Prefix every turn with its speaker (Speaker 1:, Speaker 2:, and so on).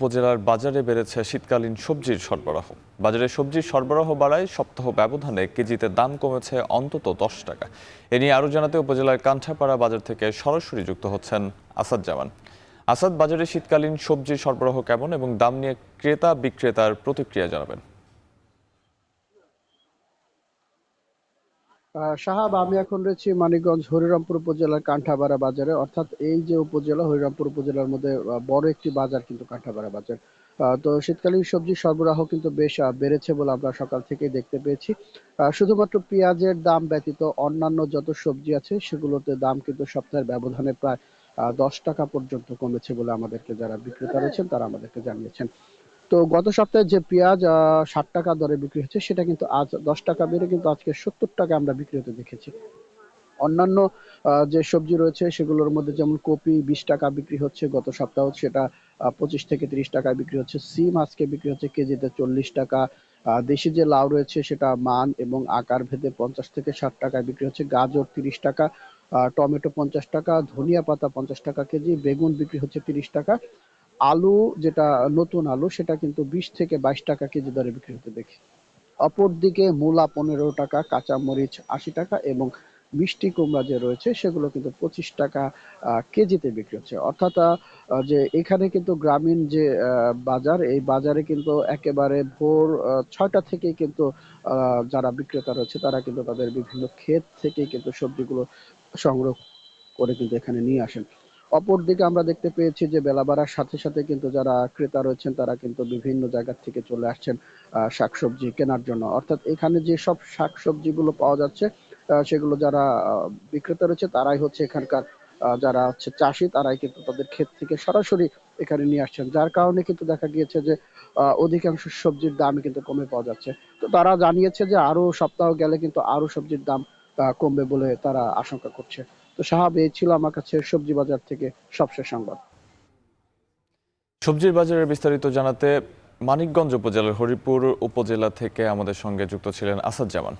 Speaker 1: উপজেলার বাজারে বেড়েছে শীতকালীন সবজির সরবরাহ। বাজারে সবজির সরবরাহ বাড়ায় সপ্তাহ ব্যবধানে কেজিতে দাম কমেছে অন্তত 10 টাকা। এ নিয়ে আরও জানাতে উপজেলার কান্ঠাপাড়া বাজার থেকে সরাসরি যুক্ত হচ্ছেন আসাদ জামান। আসাদ, বাজারে শীতকালীন সবজির সরবরাহ কেমন এবং দাম নিয়ে ক্রেতা বিক্রেতার প্রতিক্রিয়া জানাবেন।
Speaker 2: সাহাব, আমি এখন রয়েছি মানিকগঞ্জ হরিরামপুর উপজেলার কান্ঠাপাড়া বাজারে। অর্থাৎ এই যে উপজেলা, হরিরামপুর উপজেলার মধ্যে বড় একটি বাজার কিন্তু কান্ঠাপাড়া বাজার। তো শীতকালীন সবজি সরবরাহ কিন্তু বেশ বেড়েছে বলে আমরা সকাল থেকেই দেখতে পেয়েছি। শুধুমাত্র পেঁয়াজের দাম ব্যতীত অন্যান্য যত সবজি আছে সেগুলোতে দাম কিন্তু সপ্তাহের ব্যবধানে প্রায় 10 টাকা পর্যন্ত কমেছে বলে আমাদেরকে যারা বিক্রেতা রয়েছেন তারা আমাদেরকে জানিয়েছেন। তো গত সপ্তাহে যে পেঁয়াজ 60 টাকা দরে বিক্রি হচ্ছে সেটা কিন্তু আজ 10 টাকা বেড়ে কিন্তু আজকে 70 টাকা আমরা বিক্রি হতে দেখেছি। অন্যান্য যে সবজি রয়েছে সেগুলোর মধ্যে যেমন কপি 20 টাকা বিক্রি হচ্ছে, গত সপ্তাহ সেটা 25 থেকে 30 টাকায় বিক্রি হচ্ছে। সিম আজকে বিক্রি হচ্ছে কেজিতে 40 টাকা। দেশি যে লাউ রয়েছে সেটা মান এবং আকার ভেদে 50 থেকে 60 টাকায় বিক্রি হচ্ছে। গাজর 30 টাকা, টমেটো 50 টাকা, ধনিয়া পাতা 50 টাকা কেজি, বেগুন বিক্রি হচ্ছে 30 টাকা। আলু, যেটা নতুন আলু, সেটা কিন্তু 20 থেকে 22 টাকা কেজি দরে বিক্রি হতে দেখি। অপরদিকে মূলা 15 টাকা, কাঁচামরিচ 80 টাকা এবং মিষ্টি কুমড়া যে রয়েছে সেগুলো কিন্তু 25 টাকা কেজিতে বিক্রি হচ্ছে। অর্থাৎ যে এখানে কিন্তু গ্রামীণ যে বাজার, এই বাজারে কিন্তু একেবারে ভোর 6টা থেকেই কিন্তু যারা বিক্রেতা রয়েছে তারা কিন্তু তাদের বিভিন্ন ক্ষেত থেকে কিন্তু সবজিগুলো সংগ্রহ করে কিন্তু এখানে নিয়ে আসেন। অপরদিকে আমরা দেখতে পেয়েছি যে বেলা বাড়ার সাথে সাথে কিন্তু যারা ক্রেতা রয়েছেন তারা কিন্তু বিভিন্ন জায়গা থেকে চলে আসছেন শাকসবজি কেনার জন্য। অর্থাৎ এখানে যে সব শাকসবজিগুলো পাওয়া যাচ্ছে সেগুলো যারা বিক্রেতা রয়েছে তারাই হচ্ছে এখানকার যারা হচ্ছে চাষি, তারাই কিন্তু তাদের ক্ষেত থেকে সরাসরি এখানে নিয়ে আসছেন, যার কারণে কিন্তু দেখা গিয়েছে যে অধিকাংশ সবজির দামই কিন্তু কমে পাওয়া যাচ্ছে। তো তারা জানিয়েছে যে আরো সপ্তাহ গেলে কিন্তু আরো সবজির দাম কমবে বলে তারা আশঙ্কা করছে। তো সাহাব, এই ছিল আমার কাছে সবজি বাজার থেকে সবশেষ সংবাদ।
Speaker 1: সবজির বাজারের বিস্তারিত জানাতে মানিকগঞ্জ উপজেলার হরিপুর উপজেলা থেকে আমাদের সঙ্গে যুক্ত ছিলেন আসাদ জামান।